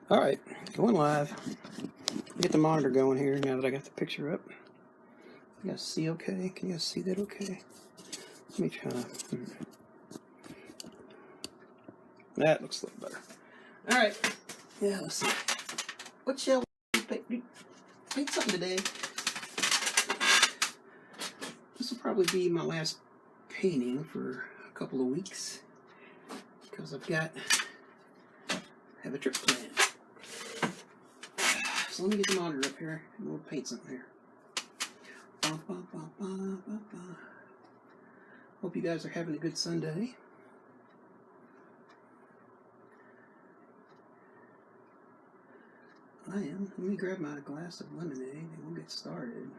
All right, going live. Get the monitor going here now that I got the picture up. You guys see okay? Can you guys see that okay? Let me try. That looks a little better. All right. Yeah, let's see. What shall we paint something today? This will probably be my last painting for a couple of weeks because I've have a trip planned. So let me get the monitor up here and we'll paint something here. Hope you guys are having a good Sunday. I am. Let me grab my glass of lemonade and we'll get started.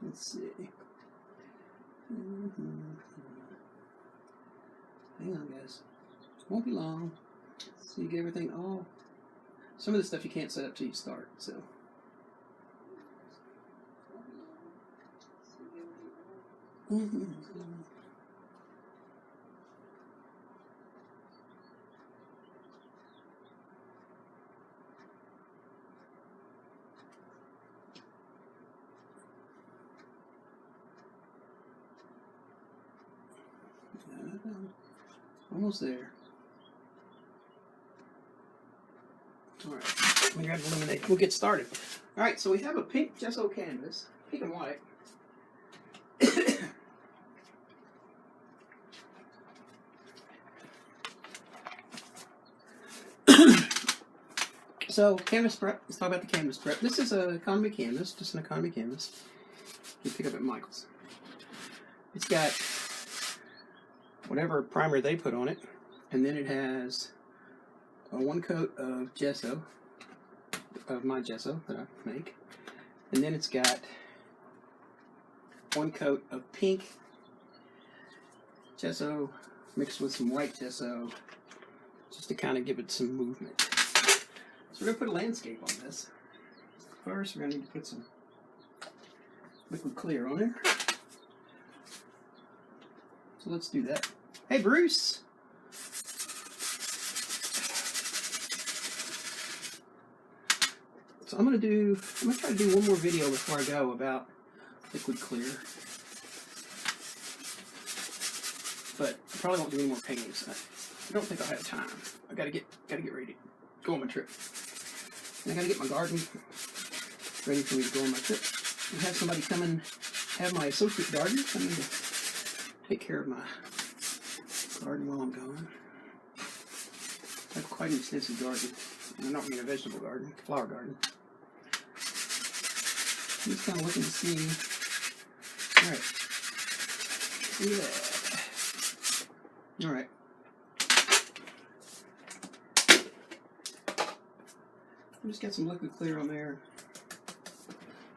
Let's see. Hang on, guys. Won't be long. So you get everything all. Some of the stuff you can't set up till you start, so. Almost there. Alright, let me grab the lemonade. We'll get started. Alright, so we have a pink gesso canvas, pink and white. So, canvas prep. Let's talk about the canvas prep. This is an economy canvas, just an economy canvas. You pick up at Michael's. It's got whatever primer they put on it, and then it has one coat of gesso, of my gesso that I make, and then it's got one coat of pink gesso mixed with some white gesso, just to kind of give it some movement. So we're going to put a landscape on this. First, we're going to need to put some liquid clear on there. So let's do that. Hey, Bruce! So I'm going to try to do one more video before I go about liquid clear. But I probably won't do any more paintings. I don't think I'll have time. I gotta get ready to go on my trip. And I gotta get my garden ready for me to go on my trip. And have somebody come and have my associate gardener come in to take care of my garden while I'm gone. I have quite an extensive garden. And I don't mean a vegetable garden, flower garden. I'm just kind of looking to see. Alright. Yeah. Alright. I just got some liquid clear on there.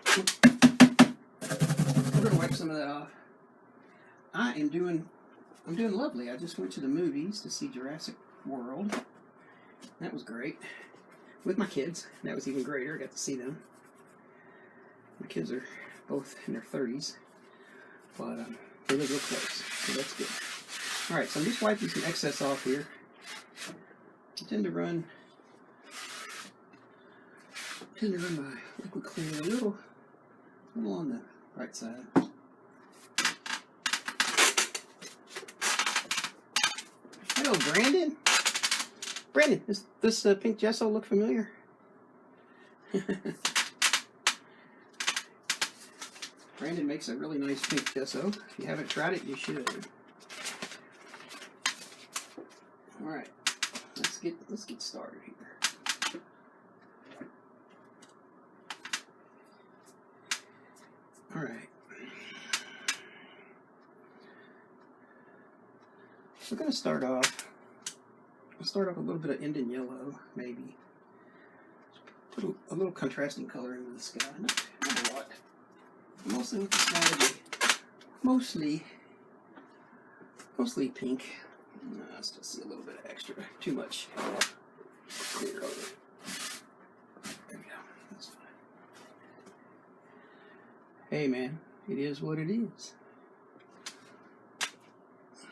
I'm going to wipe some of that off. I'm doing lovely. I just went to the movies to see Jurassic World. That was great. With my kids. That was even greater. I got to see them. My kids are both in their 30s. But they live real close. So that's good. Alright, so I'm just wiping some excess off here. I tend to run my liquid clear a little on the right side. Hello, Brandon. Brandon, does this pink gesso look familiar? Brandon makes a really nice pink gesso. If you haven't tried it, you should. All right, let's get started here. All right. We're going to start off. I'll start off a little bit of Indian yellow, maybe. Put a little contrasting color into the sky. Not a lot. Mostly with the sky, mostly pink. I still see a little bit of extra. Too much clear over it. There we go. Hey man, it is what it is.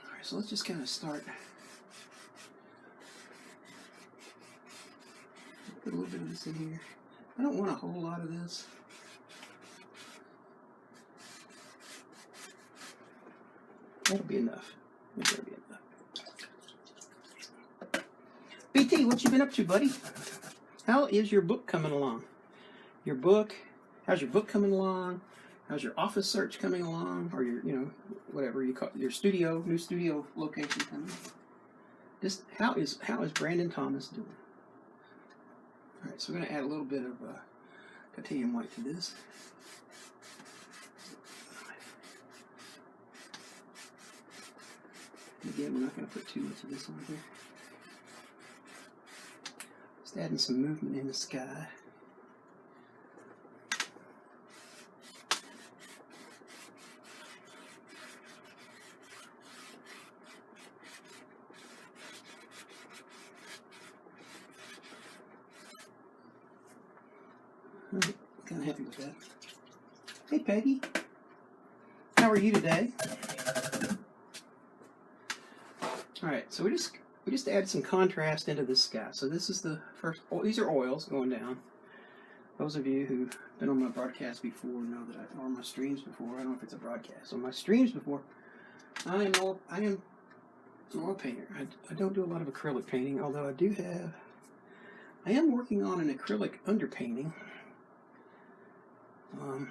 Alright, so let's just kind of start. Put a little bit of this in here. I don't want a whole lot of this. That'll be enough. That'll be enough. BT, what you been up to, buddy? How is your book coming along? Your book? How's your book coming along? How's your office search coming along? Or your, whatever you call your studio, new studio location coming? Just how is Brandon Thomas doing? All right, so we're going to add a little bit of titanium white to this. Again, we're not going to put too much of this on here. Just adding some movement in the sky. Kind of happy with that. Hey Peggy, how are you today? All right, so we just add some contrast into this sky. So this is the first. These are oils going down. Those of you who've been on my broadcast before know that or my streams before. I don't know if it's a broadcast. On my streams before, I am an oil painter. I don't do a lot of acrylic painting, although I am working on an acrylic underpainting. I'm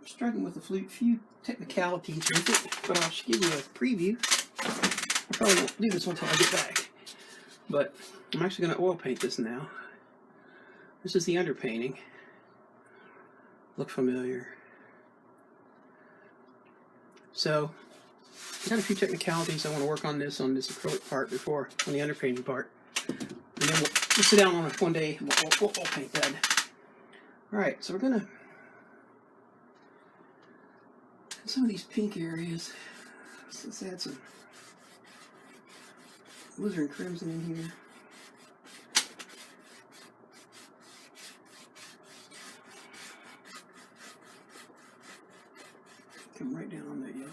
struggling with a few technicalities with it, but I'll give you a preview. I probably won't do this until I get back. But I'm actually going to oil paint this now. This is the underpainting. Look familiar. So, I've got a few technicalities I want to work on this acrylic part before, on the underpainting part. And then we'll sit down on it one day and we'll paint that. Alright, so we're going to some of these pink areas. Let's add some alizarin crimson in here. Come right down on that yellow.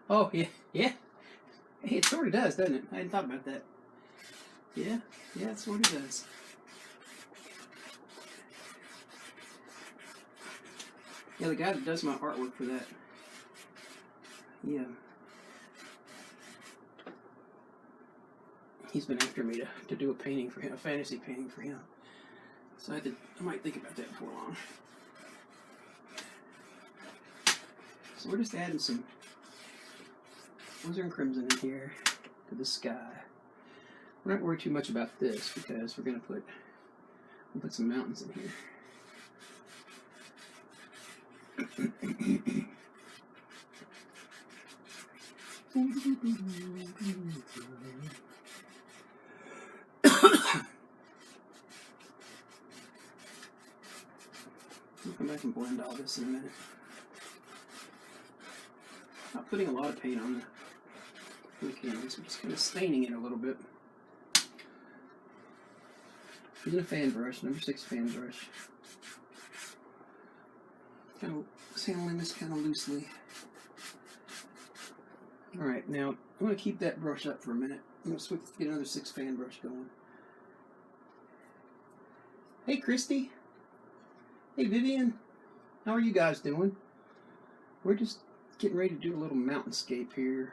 Oh, yeah. Hey, it sort of does, doesn't it? I hadn't thought about that. Yeah, it sort of does. Yeah, the guy that does my artwork for that, he's been after me to do a painting for him, a fantasy painting for him. So I might think about that before long. So we're just adding some alizarin crimson in here to the sky. We're not worried too much about this because we're going to put some mountains in here. I'll come back and blend all this in a minute. Not putting a lot of paint on the canvas, we're just kind of staining it a little bit. Using a fan brush, number 6 fan brush. Kind of handling this kind of loosely. Alright, now I'm going to keep that brush up for a minute. I'm going to get another 6 fan brush going. Hey Christy. Hey Vivian. How are you guys doing? We're just getting ready to do a little mountainscape here.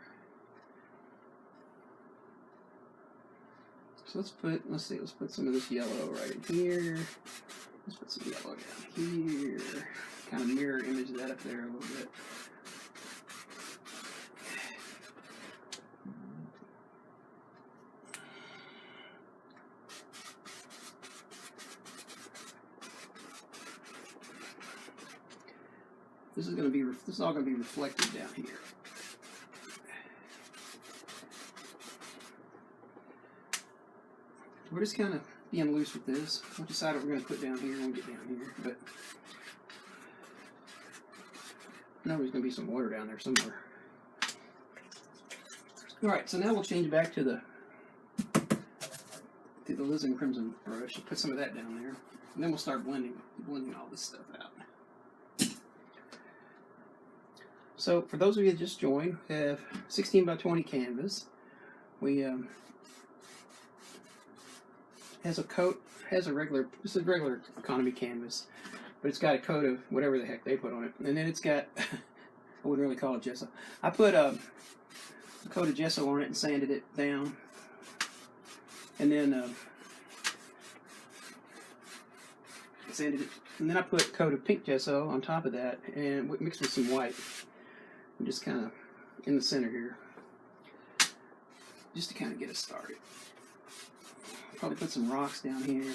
So let's put some of this yellow right in here. Let's put some yellow down here. Kind of mirror image that up there a little bit. This is all going to be reflected down here. We're just kind of being loose with this. We'll decide what we're going to put down here when we get down here. But know there's going to be some water down there somewhere. Alright, so now we'll change back to the Alizarin Crimson brush and put some of that down there. And then we'll start blending all this stuff out. So for those of you that just joined, we have 16 by 20 canvas. We has a regular economy canvas, but it's got a coat of whatever the heck they put on it, and then it's got I wouldn't really call it gesso. I put a coat of gesso on it and sanded it down, and then sanded it, and then I put a coat of pink gesso on top of that, and mixed with some white, and just kind of in the center here, just to kind of get us started. Probably put some rocks down here,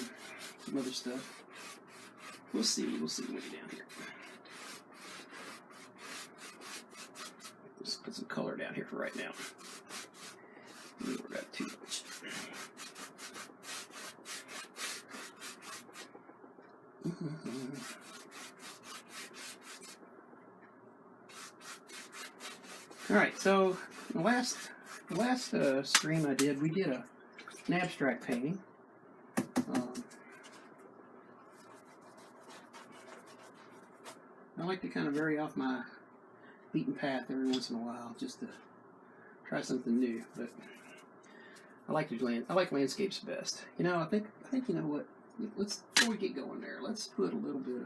some other stuff. We'll see when we get down here. Let's put some color down here for right now. We're about too much. Alright, so the last stream I did, we did an abstract painting. I like to kind of vary off my beaten path every once in a while, just to try something new. But I like landscapes best. You know, I think you know what. Before we get going there, let's put a little bit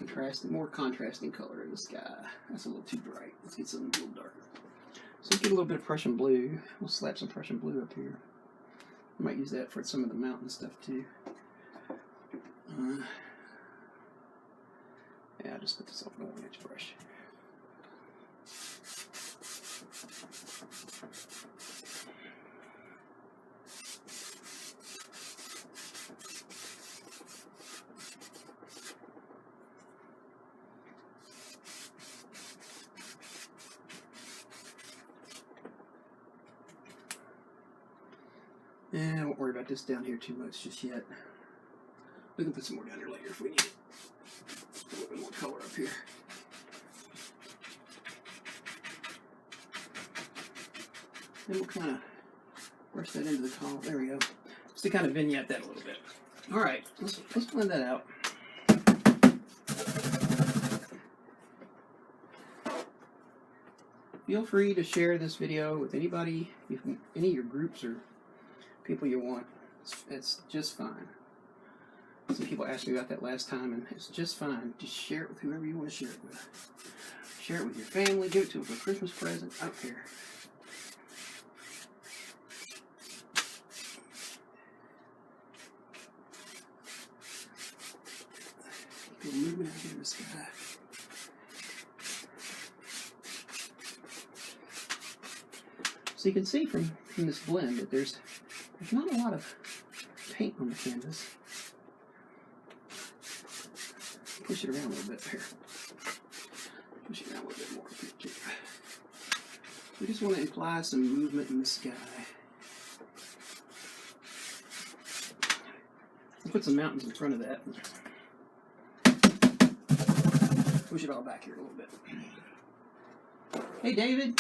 of more contrasting color in the sky. That's a little too bright. Let's get something a little darker. So let's get a little bit of Prussian blue. We'll slap some Prussian blue up here. I might use that for some of the mountain stuff too. Yeah, I'll just put this on an 1-inch brush. Yeah, I won't worry about this down here too much just yet. We can put some more down here later if we need it. A little bit more color up here. Then we'll kind of brush that into the column. There we go. Just to kind of vignette that a little bit. All right, let's blend that out. Feel free to share this video with anybody, any of your groups or people you want. It's just fine. Some people asked me about that last time, and it's just fine. Just share it with whoever you want to share it with. Share it with your family. Give it to them for a Christmas present. I don't care. Keep a movement out here in the sky. So you can see from this blend that there's not a lot of paint on the canvas. Push it around a little bit here. Push it around a little bit more. We just want to imply some movement in the sky. I'll put some mountains in front of that. Push it all back here a little bit. Hey, David.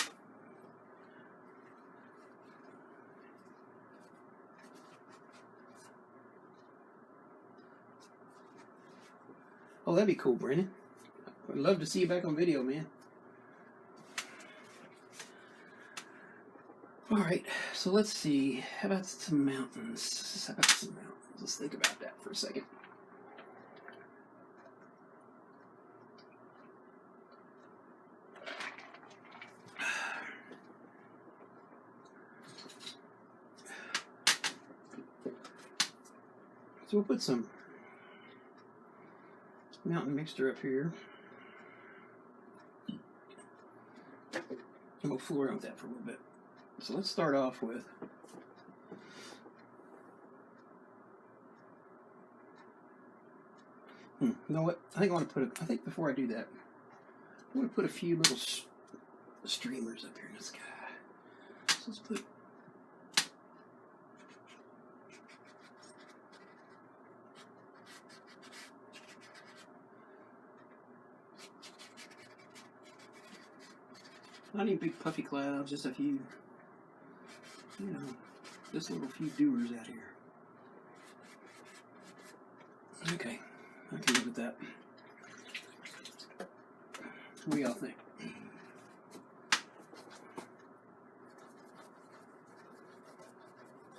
Oh, that'd be cool, Brennan. I'd love to see you back on video, man. Alright, so let's see. How about some mountains? Let's think about that for a second. So we'll put some mountain mixture up here. And we'll fool around with that for a little bit. So let's start off with you know what? I think before I do that, I want to put a few little streamers up here in the sky. So let's put Not any big puffy clouds, just a few, you know, just a little few dewars out here. Okay, I can live with that. What do y'all think?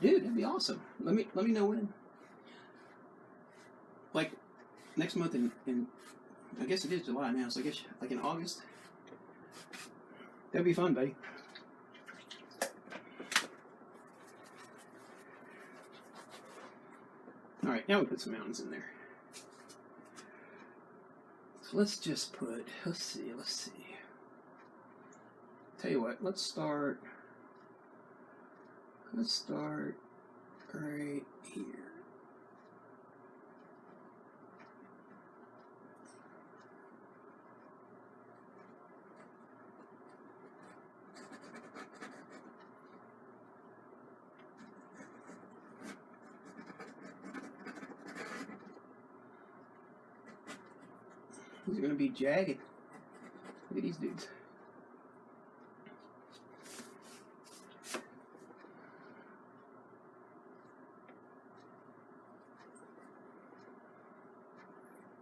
Dude, that'd be awesome. Let me know when. Like next month in I guess it is July now, so I guess like in August. That'd be fun, buddy. Alright, now we put some mountains in there. So let's just put, let's see. Tell you what, let's start right here. These are going to be jagged. Look at these dudes.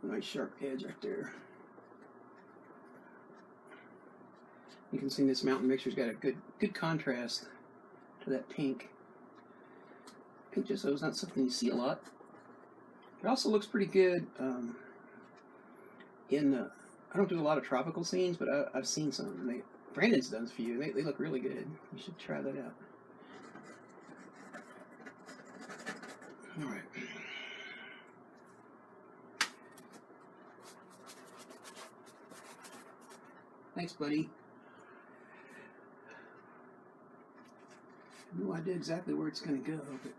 Nice sharp edge right there. You can see this mountain mixture's got a good contrast to that pink. Pink just so it's not something you see a lot. It also looks pretty good in I don't do a lot of tropical scenes, but I've seen some. And Brandon's done a few. They look really good. You should try that out. All right. Thanks, buddy. No idea exactly where it's going to go, but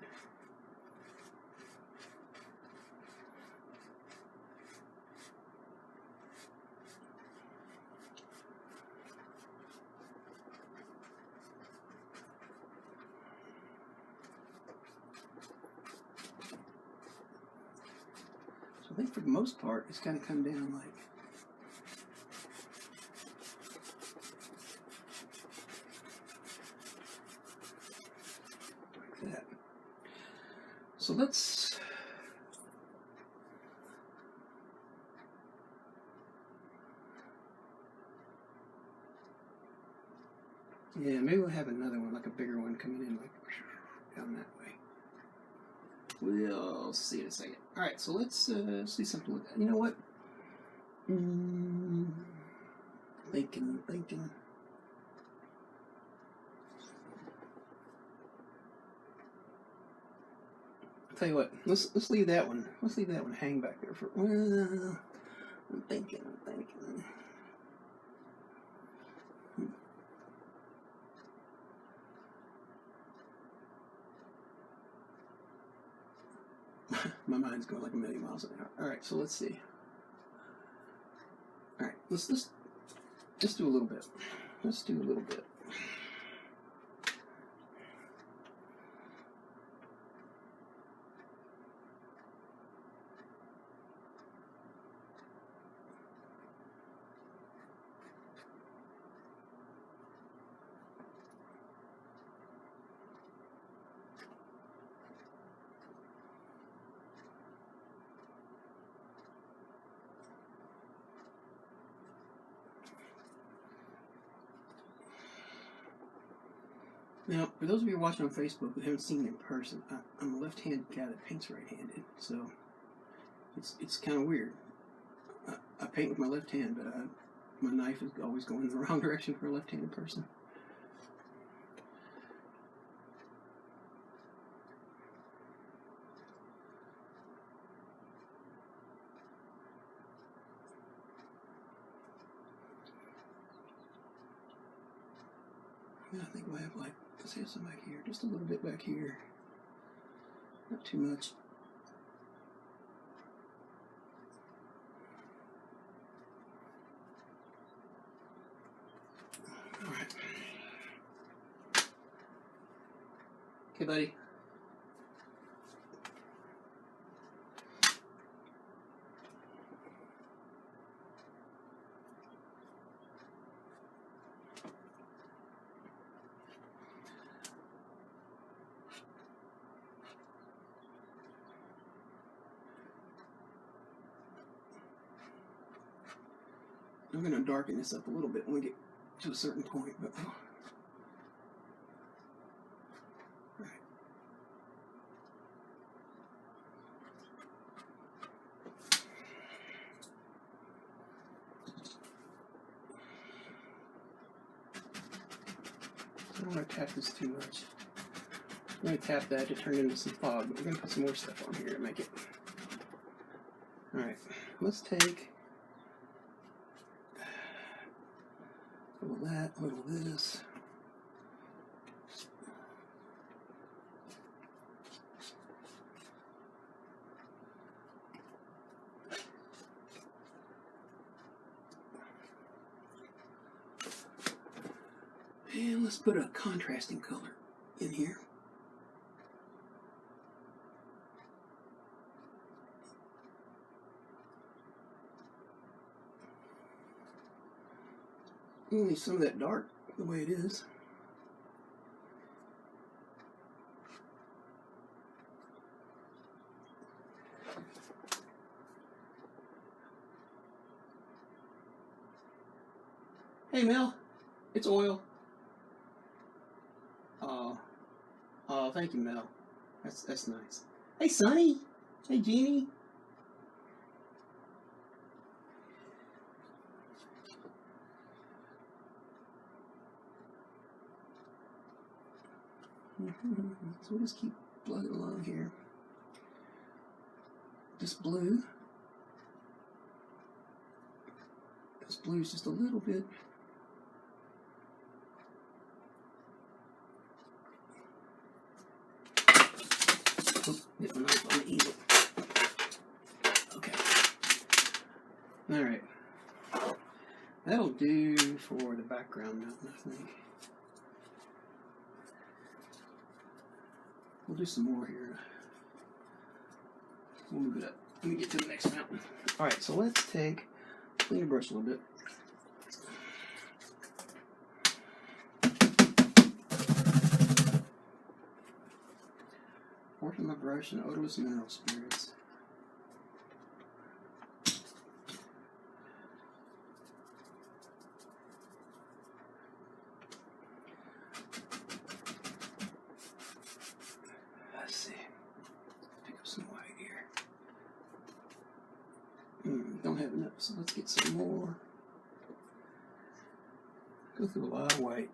so I think for the most part, it's kind of come down like that. So let's maybe we'll have another one, like a bigger one coming in like down that way. We'll see in a second. Alright, so let's see something with that. You know what? Thinking. I'll tell you what, let's leave that one. Let's leave that one hang back there for. Well, I'm thinking. My mind's going like a million miles an hour. All right, so let's see. All right, let's do a little bit. Let's do a little bit. Now, for those of you watching on Facebook who haven't seen me in person, I'm a left-handed guy that paints right-handed, so it's kind of weird. I paint with my left hand, but my knife is always going in the wrong direction for a left-handed person. I think we'll have like, let's have some back here, just a little bit back here, not too much. All right. Okay, buddy. I'm going to darken this up a little bit when we get to a certain point, but right. I don't want to tap this too much. I'm going to tap that to turn into some fog, but we're going to put some more stuff on here to make it. Alright, let's take a little of that, a little of this. And let's put a contrasting color in here. Leave some of that dark the way it is. Hey Mel, it's oil. Oh, thank you, Mel. That's nice. Hey Sonny. Hey Jeannie. So we'll just keep plugging along here. This blue is just a little bit. Oh, get my knife on the easel. Okay. Alright. That'll do for the background mountain, I think. We'll do some more here. We'll move it up. Let me get to the next mountain. Alright, so let's clean the brush a little bit. Working my brush in odorless mineral spirits. Let's see. Pick up some white here. Don't have enough, so let's get some more. Go through a lot of white.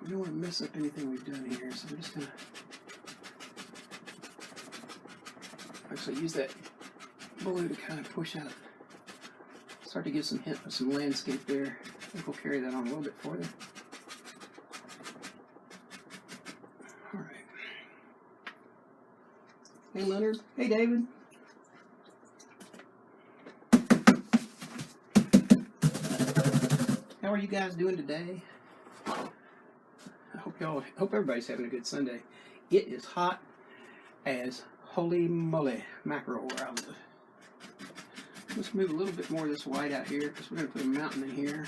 We don't want to mess up anything we've done here, so we're just going to actually use that blue to kind of push out. Start to give some hint of some landscape there. I think we'll carry that on a little bit further. Alright. Hey Leonard. Hey David. How are you guys doing today? Hope everybody's having a good Sunday. It is hot as holy moly mackerel where I live. Let's move a little bit more of this white out here because we're going to put a mountain in here.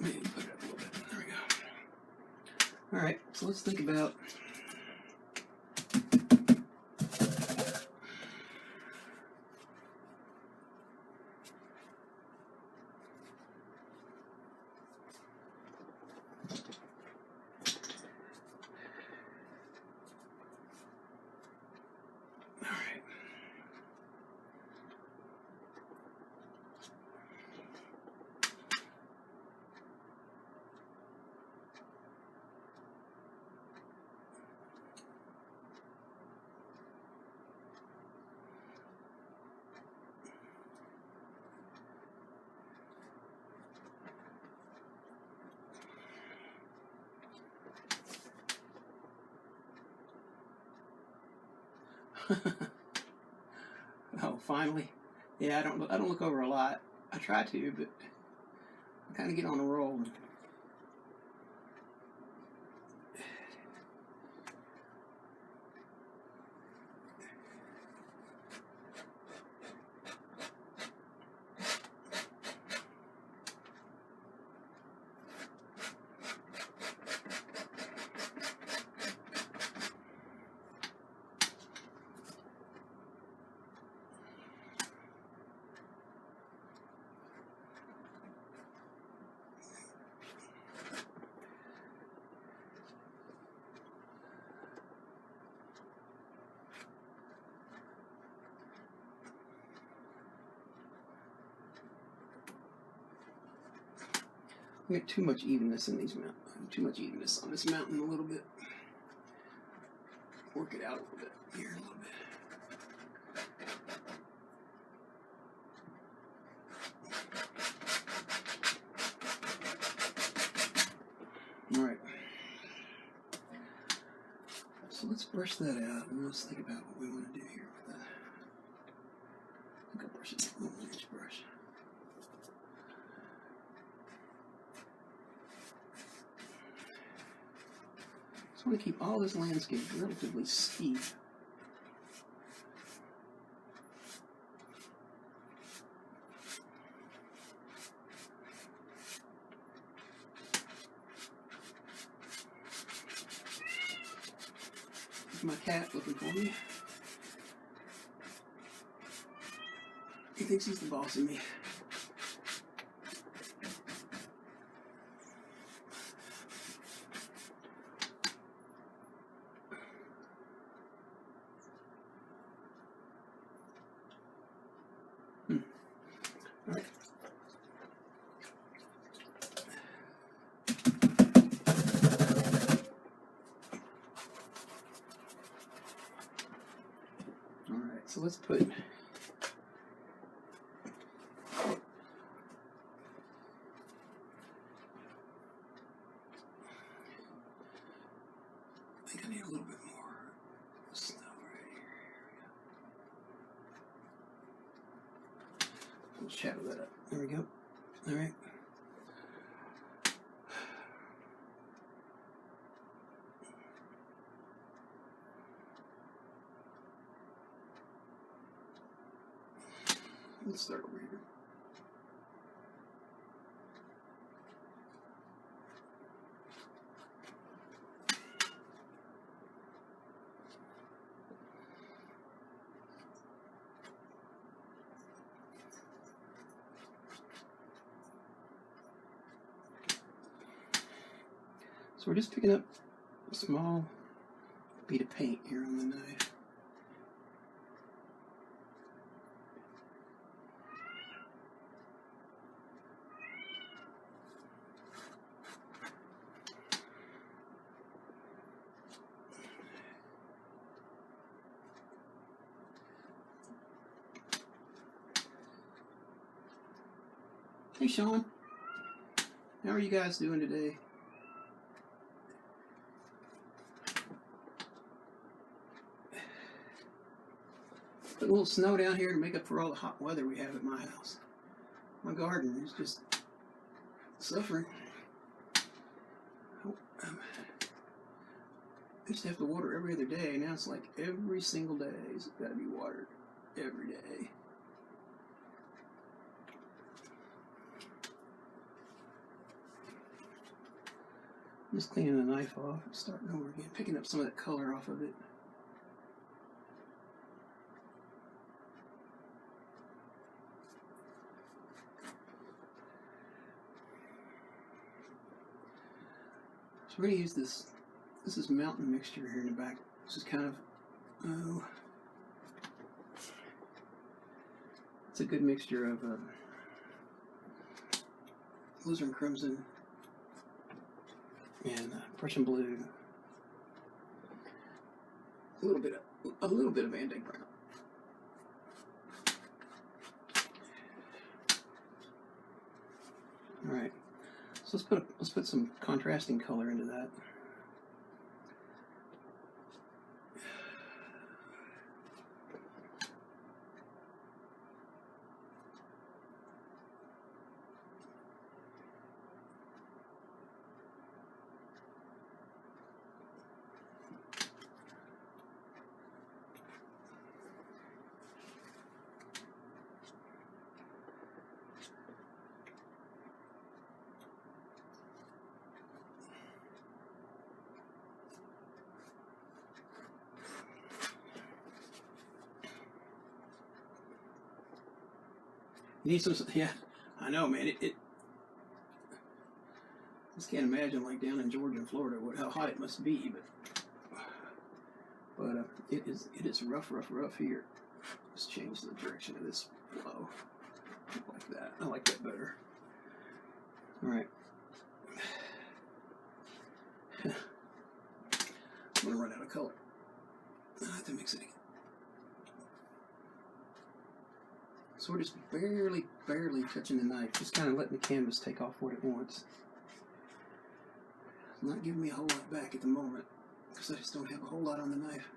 Maybe put it up a little bit. There we go. Alright, so let's think about oh, finally. Yeah, I don't look over a lot. I try to, but I kind of get on a roll. I get too much evenness in these mountains. Too much evenness on this mountain a little bit. Work it out a little bit here, a little bit. All right. So let's brush that out and let's think about what we want to do here with that. I think I'll brush it with a 1-inch brush. I want to keep all this landscape relatively steep. There's my cat looking for me. He thinks he's the boss of me. All right. All right, so let's put I think I need a little bit more snow right here. We'll shadow that up. There we go. All right. Let's start over here. So we're just picking up a small bead of paint here on the knife. Hey Sean, how are you guys doing today? Put a little snow down here to make up for all the hot weather we have at my house. My garden is just suffering. I used to have to water every other day. Now it's like every single day it's got to be watered every day. I'm just cleaning the knife off and starting over again, picking up some of that color off of it. So we're going to use this is mountain mixture here in the back. This is kind of, it's a good mixture of alizarin crimson and Prussian blue, a little bit of Van Dyke brown. All right, so let's put some contrasting color into that. You need some, yeah, I know, man. I just can't imagine, like down in Georgia and Florida, how hot it must be. But it is rough here. Let's change the direction of this flow, like that. I like that better. All right. I'm going to run out of color. I have to mix it again. So we're just barely touching the knife, just kind of letting the canvas take off what it wants. It's not giving me a whole lot back at the moment, because I just don't have a whole lot on the knife.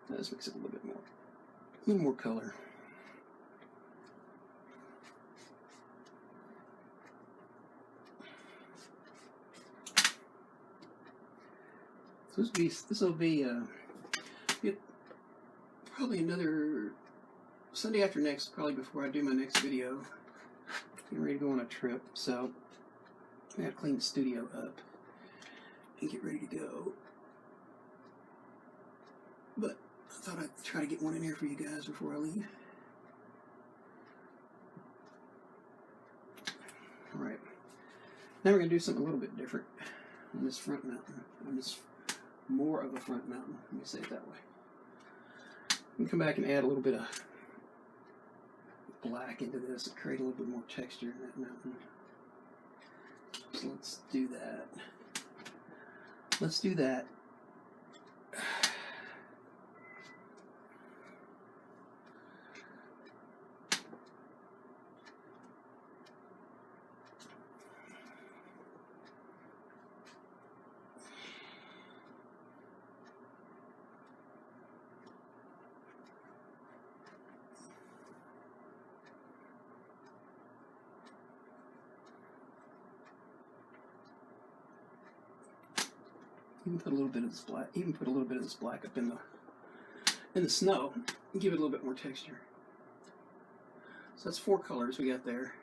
Let's mix it a little more color. So this will be probably another Sunday after next, probably before I do my next video. Getting ready to go on a trip, so I gotta clean the studio up and get ready to go. But I thought I'd try to get one in here for you guys before I leave. Alright, now we're going to do something a little bit different on this front mountain. On this more of a front mountain, let me say it that way. I'm going to come back and add a little bit of black into this to create a little bit more texture in that mountain. So let's do that. Let's do that. Even put a little bit of this black. Even put a little bit of this black up in the snow, and give it a little bit more texture. So that's 4 colors we got there.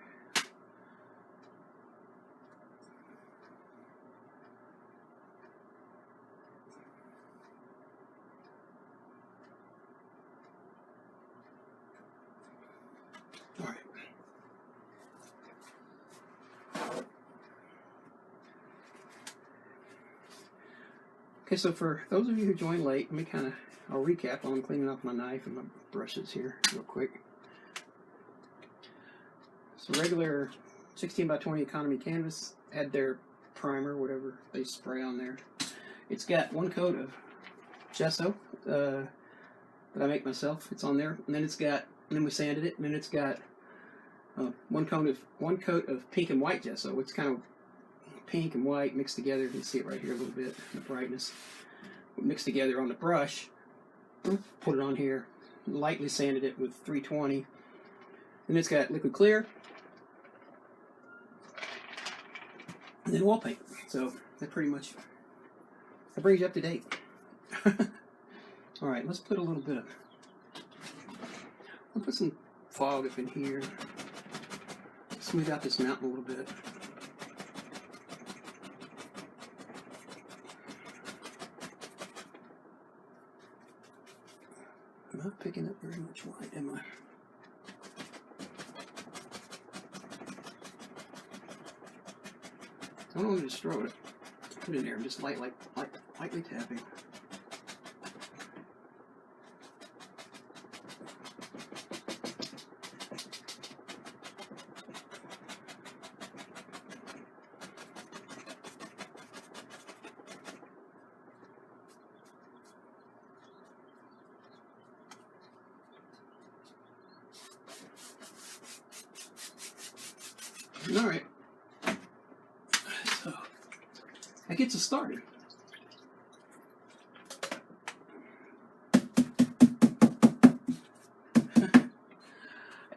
All right. Okay, so for those of you who joined late, I'll recap while I'm cleaning off my knife and my brushes here real quick. So regular 16 by 20 economy canvas, add their primer, whatever they spray on there. It's got 1 coat of gesso that I make myself. It's on there, and then we sanded it, and then it's got 1 coat of pink and white gesso. It's kind of pink and white mixed together. You can see it right here a little bit, the brightness. Mixed together on the brush, put it on here, lightly sanded it with 320. And it's got liquid clear, and then wall paint. So that brings you up to date. Alright, let's put a little bit of, I'll put some fog up in here, smooth out this mountain a little bit. I'm not picking up very much white, am I? I don't want to destroy it. Put it in there. I'm just lightly tapping. All right. So that gets us started.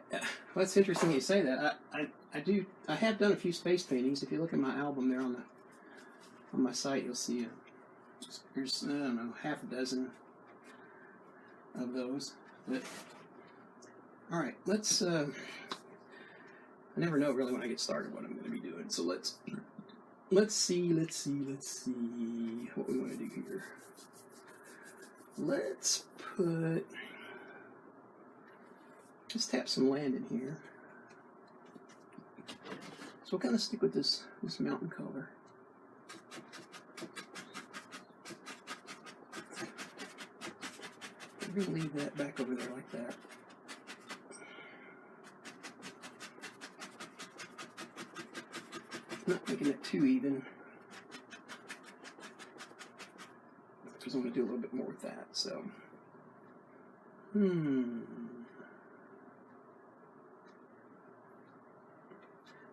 Well, that's interesting you say that. I have done a few space paintings. If you look at my album there on my site, you'll see there's, I don't know, half a dozen of those. But all right, let's. I never know really when I get started what I'm going to be doing. So let's see what we want to do here. Let's just tap some land in here. So we'll kind of stick with this mountain color. we're going to leave that back over there like that. Not making it too even, because I want to do a little bit more with that. So, I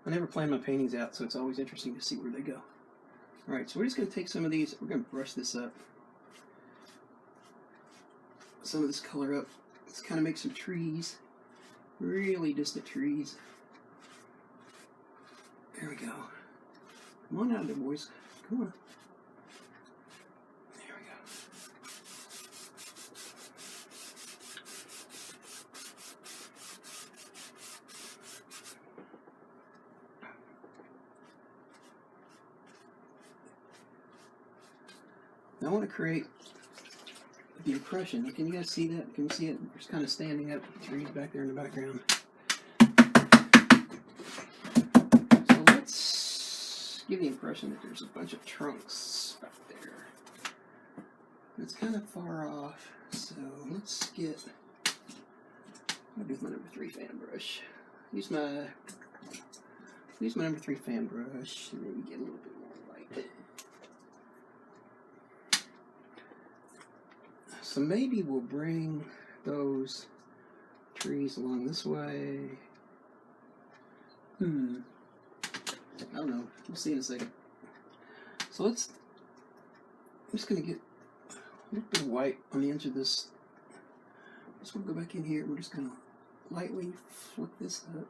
never plan my paintings out, so it's always interesting to see where they go. Alright, so we're just going to take some of these, we're going to brush this up, some of this color up. Let's kind of make some trees, really distant trees. There we go. Come on out there, boys. Come on. There we go. Now I want to create the impression. Can you guys see that? Can you see it? It's kind of standing up. The trees back there in the background. So let's give the impression that there's a bunch of trunks back there. It's kind of far off. So let's get. I'll do my number 3 fan brush. Use my number 3 fan brush and maybe get a little bit more light. So maybe we'll bring those trees along this way. I don't know. We'll see in a second. So I'm just going to get a little bit of white on the edge of this. Just want to go back in here. We're just going to lightly flip this up.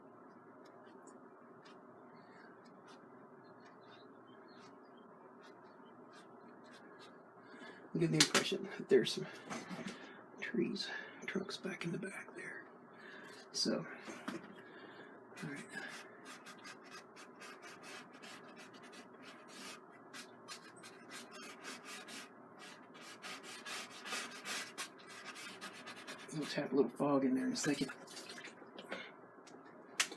Give the impression that there's some trees, trunks back in the back there. So, all right. We'll tap a little fog in there in a second.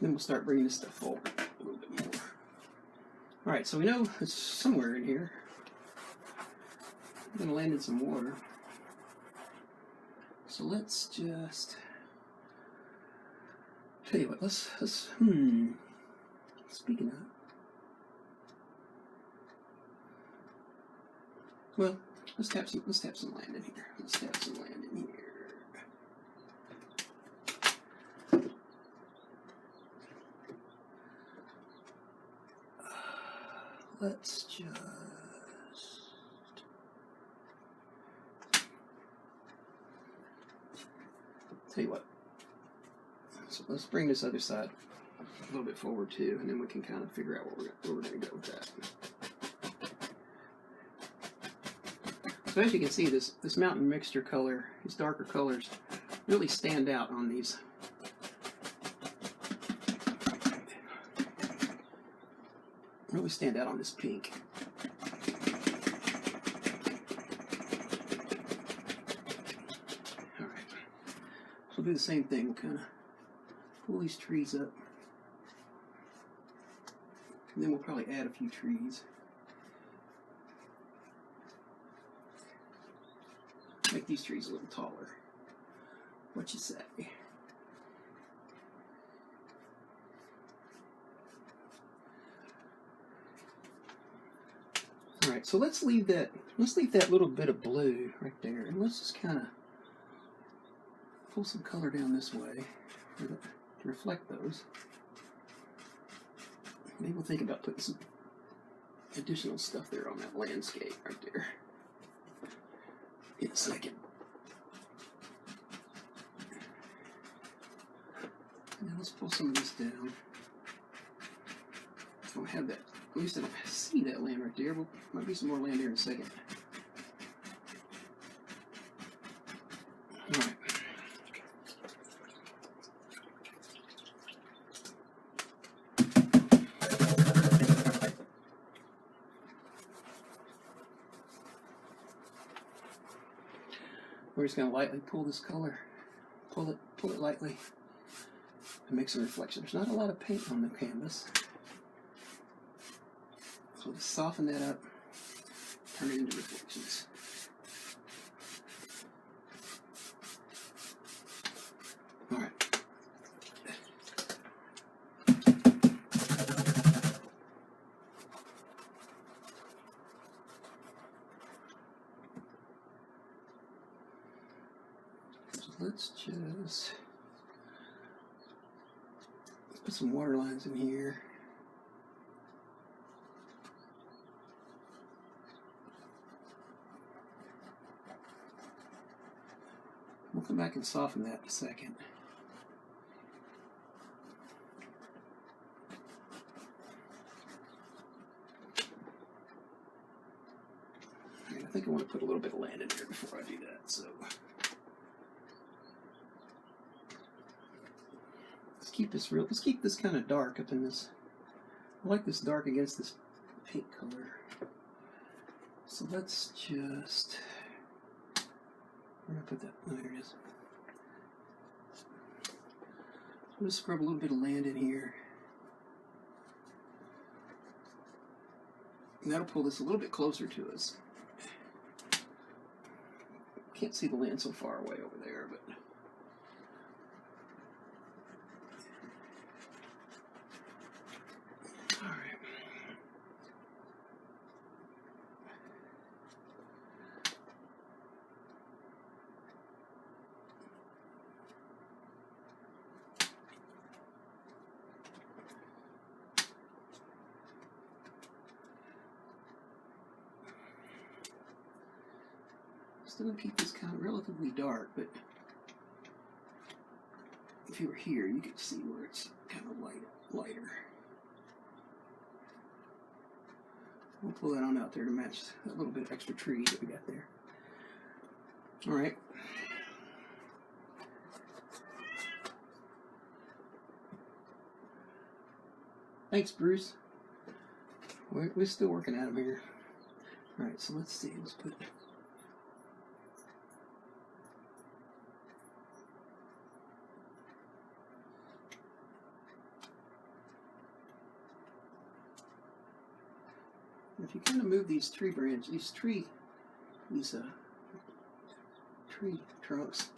Then we'll start bringing this stuff forward a little bit more. All right, so we know it's somewhere in here. I'm going to land in some water. So let's just tell you what, let's speaking of, well, let's tap some land in here. Let's tap some land in here. Let's just tell you what. So let's bring this other side a little bit forward too, and then we can kind of figure out where we're going to go with that. So as you can see, this mountain mixture color, these darker colors, really stand out on these. Really stand out on this pink. All right. So we'll do the same thing. We'll kind of pull these trees up, and then we'll probably add a few trees. Make these trees a little taller. What you say? All right, so let's leave that little bit of blue right there, and let's just kind of pull some color down this way to reflect those. Maybe we'll think about putting some additional stuff there on that landscape right there in a second. And now let's pull some of this down. I don't have that. At least I don't see that land right there. Well, might be some more land here in a second. All right. We're just going to lightly pull this color, pull it lightly to make some reflection. There's not a lot of paint on the canvas. So we'll soften that up, turn it into reflections. let's just put some water lines in here. We'll come back and soften that in a second. And I think I want to put a little bit of land in there before I do that. So let's keep this real. Let's keep this kind of dark up in this. I like this dark against this pink color. So let's just. Where did I put that? Oh, there it is. So I'm just scrub a little bit of land in here. And that'll pull this a little bit closer to us. Can't see the land so far away over there, but. All right. Still gonna keep this kind of relatively dark, but if you were here, you could see where it's kind of lighter. We'll pull that on out there to match that little bit of extra tree that we got there. All right. Thanks, Bruce. We're still working at them here. All right, so let's see. Let's put. If you kind of move these tree trunks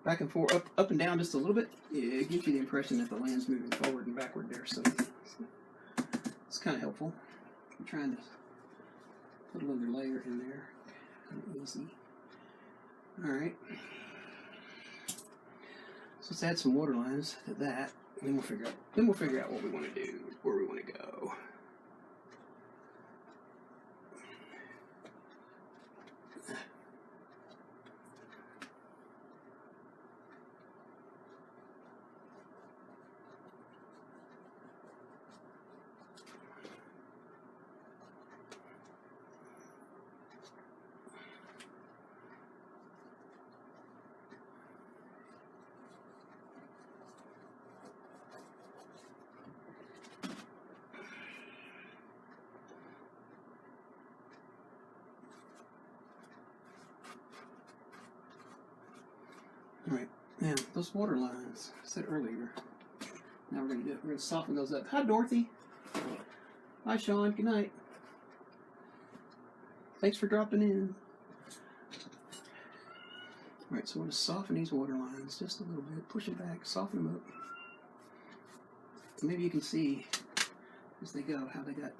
back and forth, up and down just a little bit, it gives you the impression that the land's moving forward and backward there. So it's kind of helpful. I'm trying to put another layer in there. Kind of easy. All right. So let's add some water lines to that, and then we'll figure out what we want to do, where we want to go. Alright, now those water lines, I said earlier, now we're going to do it. We're going to soften those up. Hi, Dorothy. Hi, Sean. Good night. Thanks for dropping in. Alright, so we're going to soften these water lines just a little bit. Push it back, soften them up. Maybe you can see as they go how they get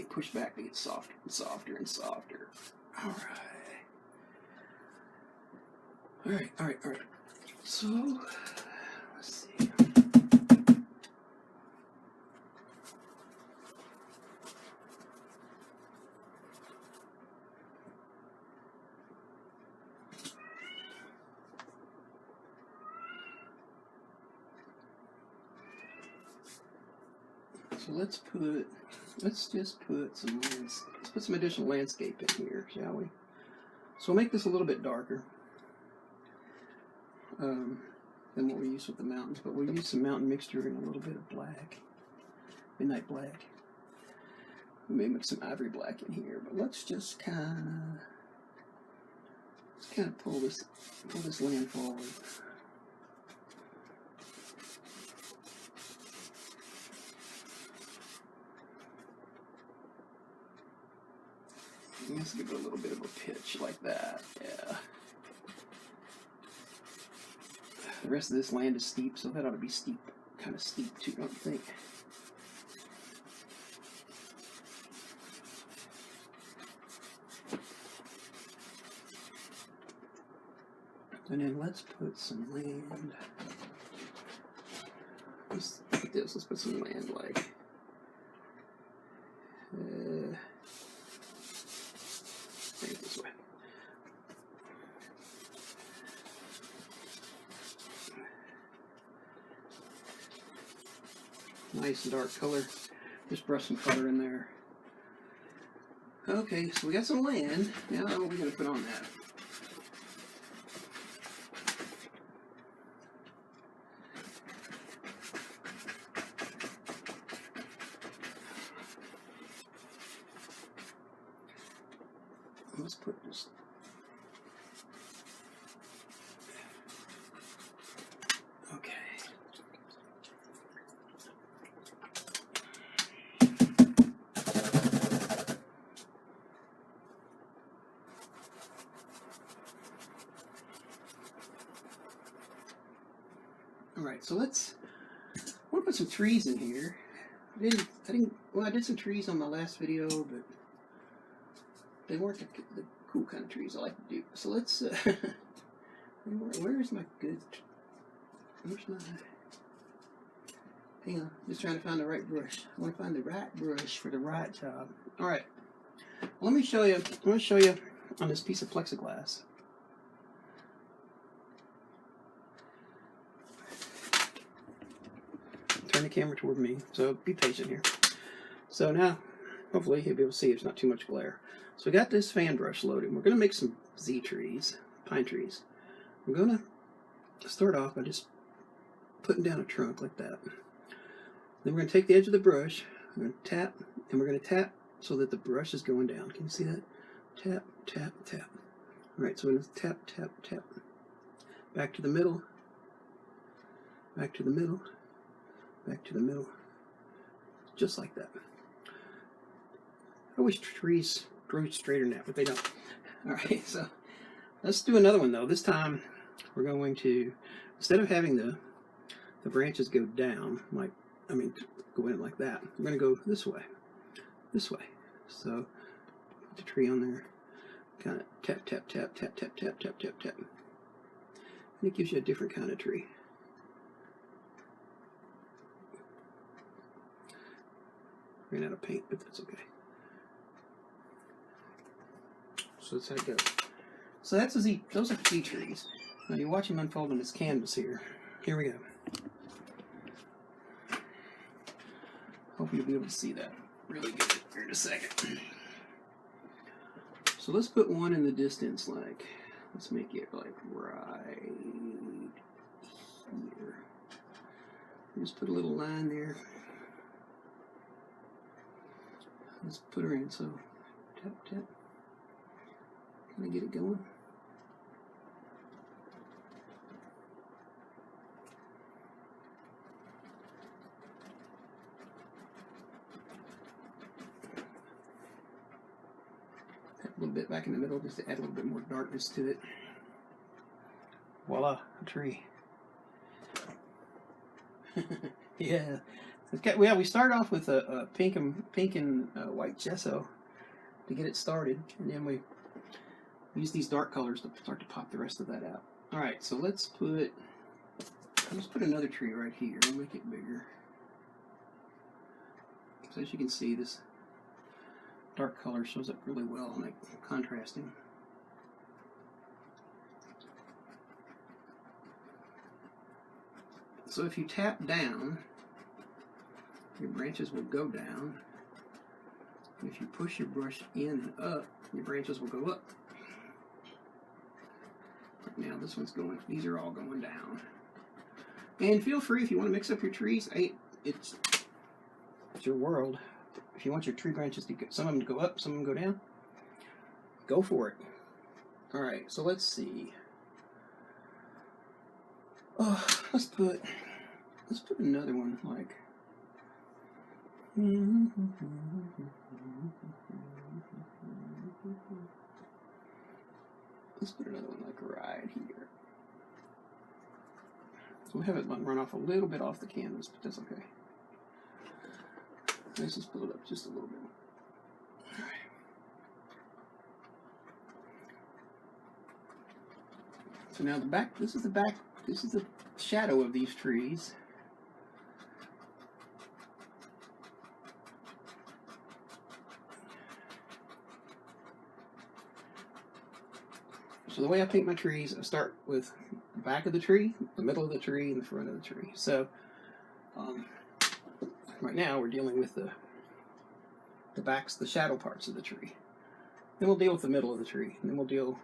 pushed back, they get softer and softer and softer. Alright. Alright. So, let's see. So let's just put some additional landscape in here, shall we? So we'll make this a little bit darker than what we use with the mountains, but we'll use some mountain mixture and a little bit of black, midnight black. We may mix some ivory black in here, but let's just kind of pull this land forward. Let's give it a little bit of a pitch like that, yeah. The rest of this land is steep, so that ought to be steep, kind of steep too, don't you think? And then let's put some land. Let's put this. Let's put some land like. Make it this way. Nice dark color. Just brush some color in there. Okay, so we got some land. Now what are we going to put on that? Let's put this. Okay. All right, so let's. I want to put some trees in here. Well, I did some trees on my last video, but they weren't the cool kind of trees I like to do. So let's. Where's my good? Where's my? Hang on, just trying to find the right brush. I want to find the right brush for the right job. All right. Well, let me show you. I'm going to show you on this piece of plexiglass. Turn the camera toward me, so be patient here. So now, hopefully you'll be able to see it's not too much glare. So we got this fan brush loaded. We're going to make some Z trees, pine trees. We're going to start off by just putting down a trunk like that. Then we're going to take the edge of the brush, we're going to tap, and we're going to tap so that the brush is going down. Can you see that? Tap, tap, tap. All right, so we're going to tap, tap, tap. Back to the middle. Back to the middle. Back to the middle, just like that. I wish trees grew straighter than that, but they don't. All right, so let's do another one though. This time we're going to, instead of having the branches go down, go in like that, we're going to go this way. So put the tree on there, kind of tap, tap, tap, tap, tap, tap, tap, tap, tap. And it gives you a different kind of tree. Ran out of paint, but that's okay. So that's how it goes. So that's a Z. Those are Z trees. Now you watch them unfold on this canvas here. Here we go. Hope you'll be able to see that really good here in a second. So let's put one in the distance, like, let's make it like right here. Just put a little line there. Let's put her in, so tap, tap. Can I get it going? Tap a little bit back in the middle just to add a little bit more darkness to it. Voila, a tree. Yeah. Okay, well, we started off with a pink and white gesso to get it started, and then we use these dark colors to start to pop the rest of that out. All right, so let's put another tree right here. We'll make it bigger. So as you can see, this dark color shows up really well on that contrasting. So if you tap down, your branches will go down. And if you push your brush in and up, your branches will go up. Right now this one's going, these are all going down. And feel free, if you want to mix up your trees, it's your world. If you want your tree branches to go, some of them to go up, some of them go down, go for it. All right, so let's see. Oh, let's put another one like. Let's put another one like right here. So we have it run off a little bit off the canvas, but that's okay. Let's just build it up just a little bit. All right. So now this is the shadow of these trees. So the way I paint my trees, I start with the back of the tree, the middle of the tree, and the front of the tree. So right now we're dealing with the backs, the shadow parts of the tree. Then we'll deal with the middle of the tree. And then we'll deal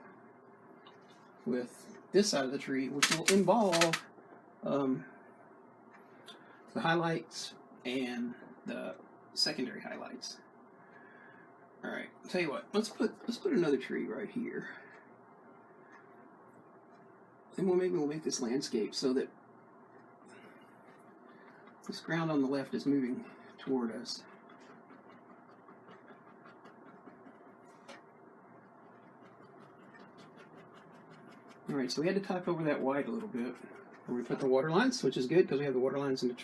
with this side of the tree, which will involve the highlights and the secondary highlights. All right, I'll tell you what. Let's put another tree right here. Then maybe we'll make this landscape so that this ground on the left is moving toward us. All right, so we had to type over that white a little bit, where we put the water lines, which is good because we have the water lines in the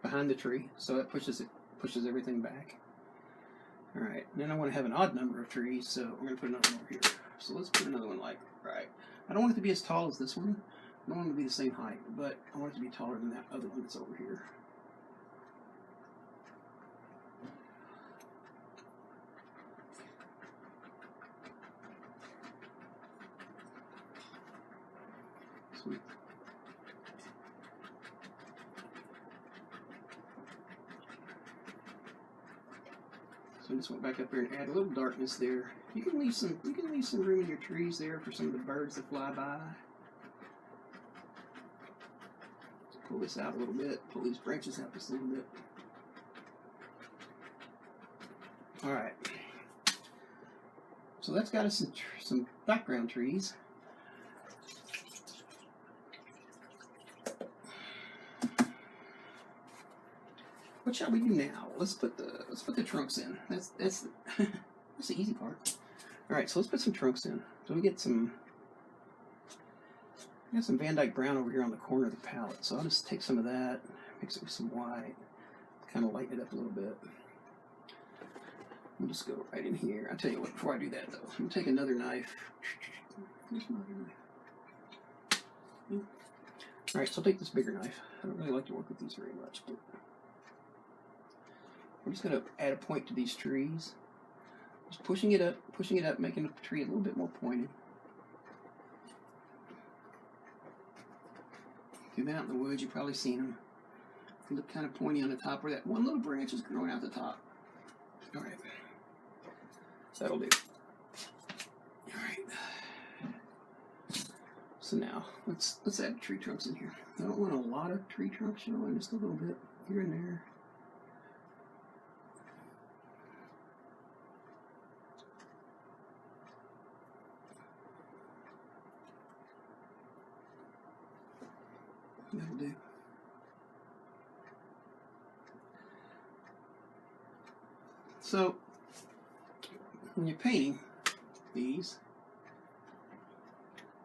behind the tree, so it pushes everything back. All right, then I want to have an odd number of trees, so we're going to put another one over here. So let's put another one like right. I don't want it to be as tall as this one. I don't want it to be the same height, but I want it to be taller than that other one that's over here. Sweet. So I just went back up there and add a little darkness there. You can leave some room in your trees there for some of the birds that fly by. Pull this out a little bit. Pull these branches out just a little bit. All right. So that's got us some background trees. What shall we do now? Let's put the trunks in. That's that's the easy part. All right, so let's put some trunks in. So we got some Van Dyke Brown over here on the corner of the palette. So I'll just take some of that, mix it with some white, kind of lighten it up a little bit. We'll just go right in here. I'll tell you what, before I do that though, I'm gonna take another knife. Here's my other knife. All right, so I'll take this bigger knife. I don't really like to work with these very much, but I'm just going to add a point to these trees. Just pushing it up, making the tree a little bit more pointed. If you've been out in the woods, you've probably seen them. They look kind of pointy on the top where that one little branch is growing out the top. All right. That'll do. All right. So now, let's add tree trunks in here. I don't want a lot of tree trunks showing, just a little bit here and there. That'll do. So, when you're painting these,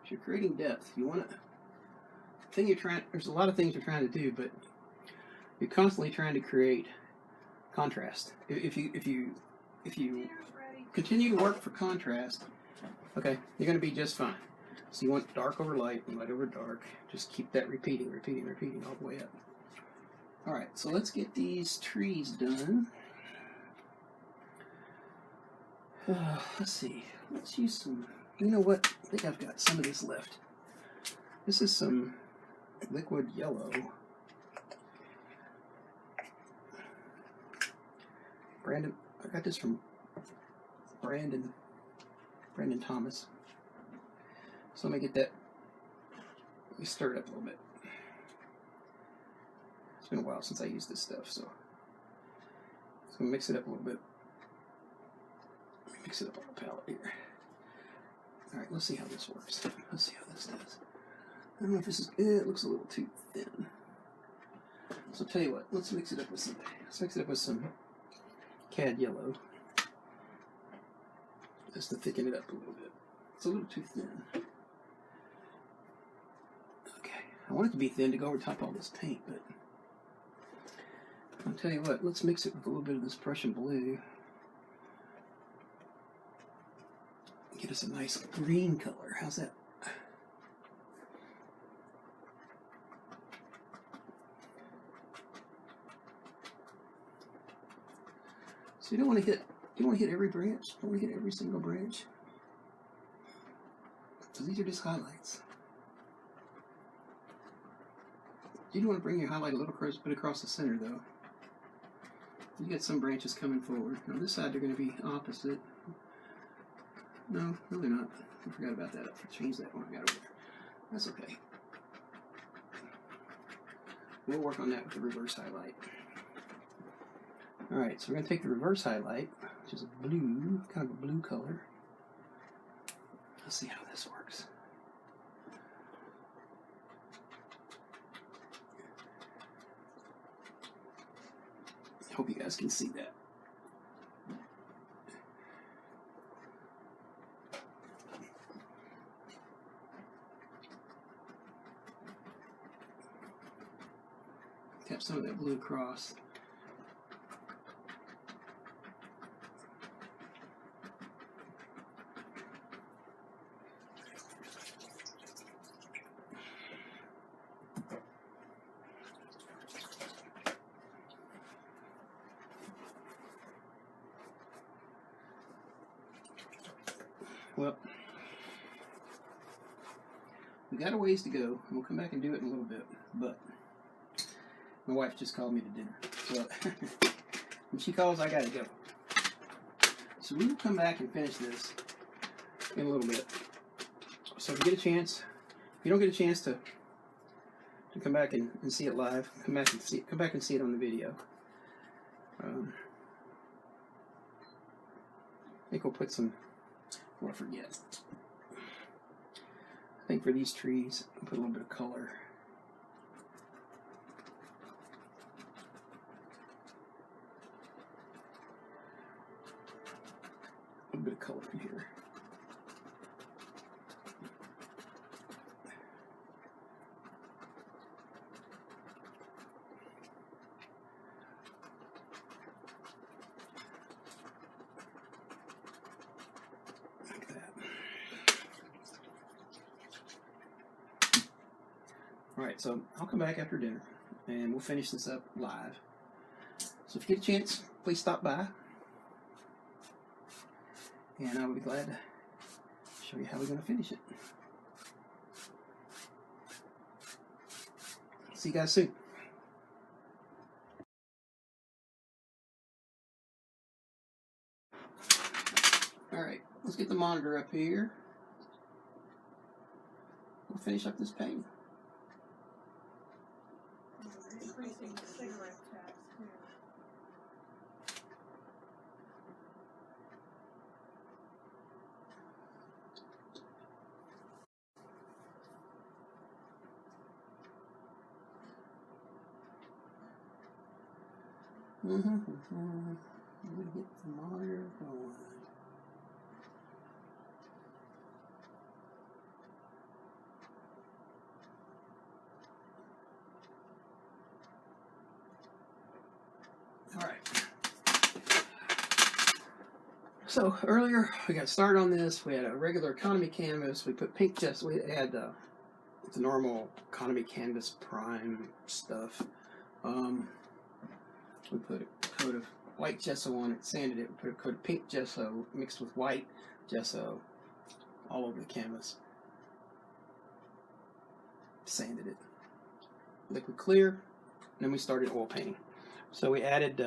if you're creating depth, you want to. There's a lot of things you're trying to do, but you're constantly trying to create contrast. If you continue to work for contrast, okay, you're going to be just fine. So you want dark over light and light over dark. Just keep that repeating all the way up. All right, so let's get these trees done. Let's see. Let's use some. You know what? I think I've got some of this left. This is some liquid yellow. Brandon, I got this from Brandon Thomas. So let me get that. Let me stir it up a little bit. It's been a while since I used this stuff, so I'm gonna mix it up a little bit. Mix it up on the palette here. All right, let's see how this works. Let's see how this does. I don't know if this is. It looks a little too thin. So I'll tell you what. Let's mix it up with some. Let's mix it up with some cad yellow, just to thicken it up a little bit. It's a little too thin. Okay, I want it to be thin to go over top all this paint, but I'll tell you what. Let's mix it with a little bit of this Prussian blue. Get us a nice green color. How's that? So you don't want to hit every branch. You don't want to hit every single branch. So these are just highlights. You do want to bring your highlight a little bit across the center, though. You get some branches coming forward. Now this side they're going to be opposite. No, they're not. I forgot about that. I changed that one I got over there. That's okay. We'll work on that with the reverse highlight. Alright, so we're going to take the reverse highlight, which is a blue, kind of a blue color. Let's see how this works. I hope you guys can see that. Tap some of that blue across. Well, we got a ways to go, and we'll come back and do it in a little bit, but my wife just called me to dinner, so when she calls, I gotta go. So we will come back and finish this in a little bit. So if you get a chance, if you don't get a chance to come back and see it live, come back and see it on the video. I think we'll put some. Or forget. I think for these trees, I'll put a little bit of color. A little bit of color in here. Alright, so I'll come back after dinner and we'll finish this up live. So if you get a chance, please stop by. And I will be glad to show you how we're going to finish it. See you guys soon. Alright, let's get the monitor up here. We'll finish up this painting. Increasing the cigarette tax too. Let me get the monitor going. Alright. So earlier we got started on this. We had a regular economy canvas. We put pink gesso. We had the normal economy canvas prime stuff. We put a coat of white gesso on it, sanded it. We put a coat of pink gesso mixed with white gesso all over the canvas. Sanded it. Liquid clear. And then we started oil painting. So we added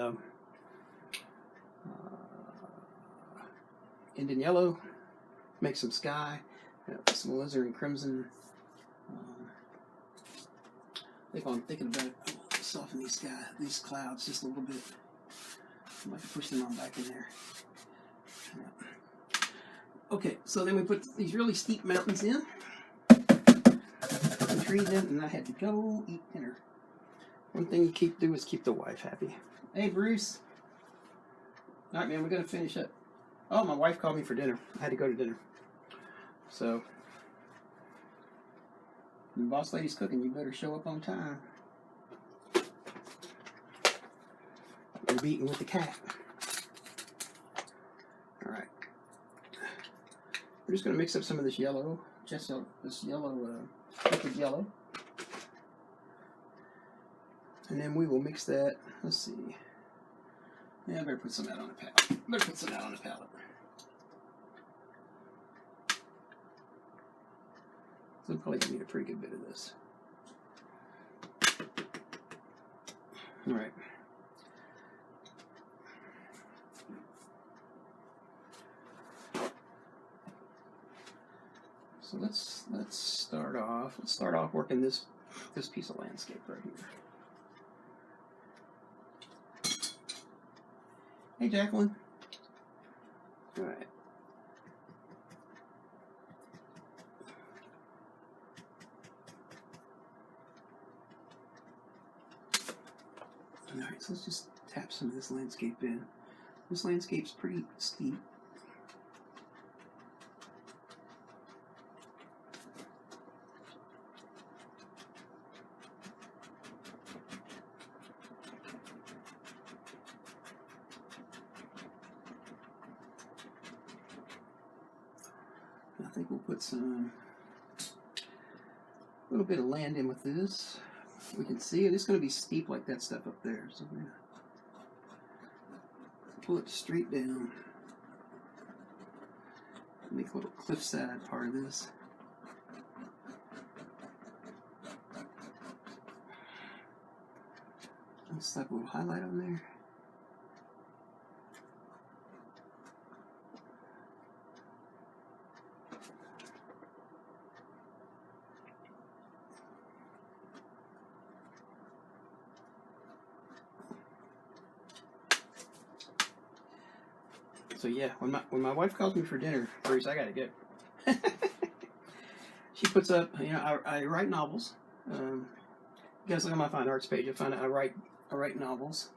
Indian yellow, make some sky, some alizarin crimson. I think I'm thinking about it. I want to soften these clouds just a little bit. I might push them on back in there. Yeah. Okay, so then we put these really steep mountains in, put the trees in, and I had to go eat dinner. One thing you do is keep the wife happy. Hey, Bruce. All right, man, we're going to finish up. Oh, my wife called me for dinner. I had to go to dinner. So, when the boss lady's cooking, you better show up on time. You're beating with the cat. All right. We're just going to mix up some of this yellow, liquid yellow. And then we will mix that, let's see, Yeah, I better put some out on the palette. Better put some out on the palette. So I'm probably gonna need a pretty good bit of this. All right. So let's start off. Let's start off working this piece of landscape right here. Hey, Jacqueline. All right. All right. So let's just tap some of this landscape in. This landscape's pretty steep. I think we'll put a little bit of land in with this. We can see it. It's going to be steep like that stuff up there. So we're going to pull it straight down. Make a little cliffside part of this. Let's slap a little highlight on there. So yeah, when my wife calls me for dinner, Bruce, I gotta go. She puts up, you know, I write novels. You guys look on my fine arts page, you'll find out I write novels.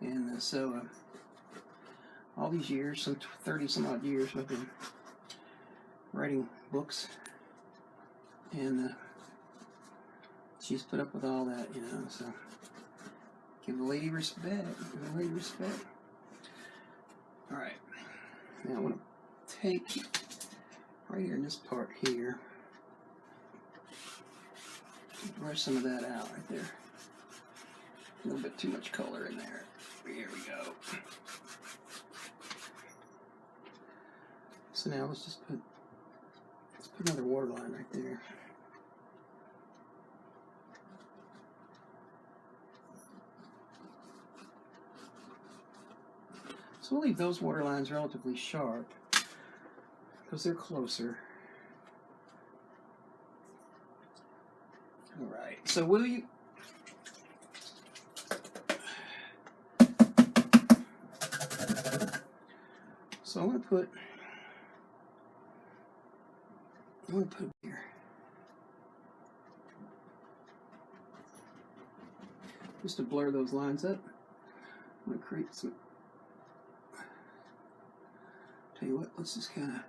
And so all these years, some 30 some odd years, I've been writing books, and she's put up with all that, you know. So give the lady respect. Give the lady respect. All right, now I want to take right here in this part here, brush some of that out right there. A little bit too much color in there. Here we go. So now let's put another waterline right there. So we'll leave those water lines relatively sharp because they're closer. All right. So will you? So I'm going to put here. Just to blur those lines up. I'm going to create some. Tell you what, let's just kind of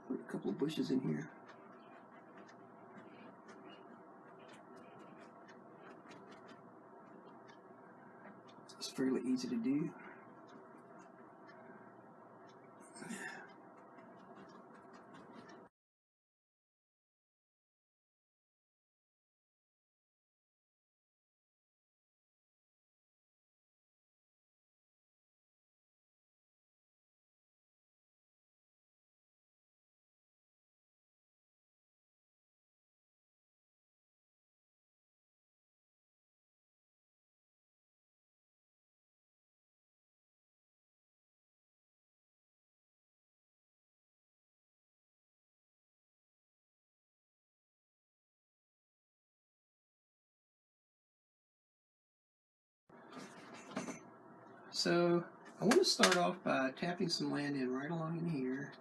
put a couple of bushes in here. It's fairly easy to do. So I want to start off by tapping some land in right along in here.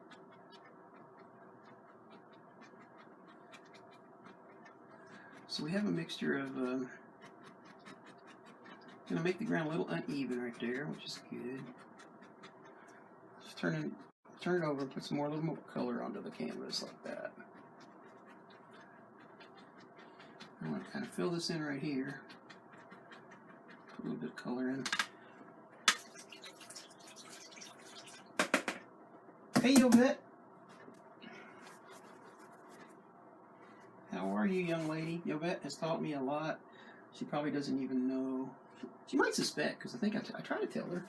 So we have a mixture of, going to make the ground a little uneven right there, which is good. Just turn it over and put a little more color onto the canvas like that. I want to kind of fill this in right here. Put a little bit of color in. Hey, Yvette. How are you, young lady? Yvette has taught me a lot She probably doesn't even know. She might suspect, because I think I try to tell her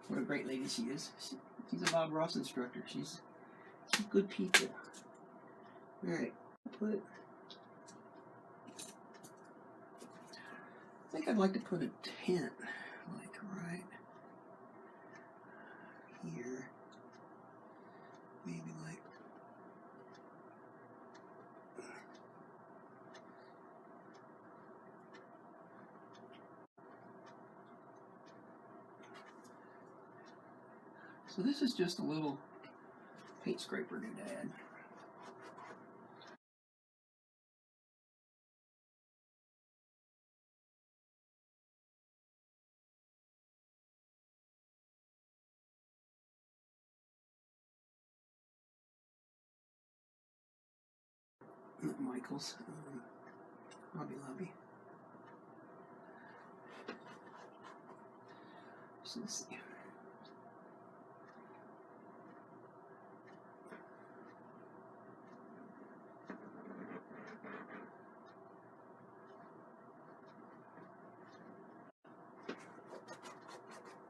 what a great lady she is. She's a Bob Ross instructor. She's good people. Alright, I think I'd like to put a tent, like right here. Maybe like so. This is just a little paint scraper doodad. Not Michael's. Hobby Lobby. So let's see.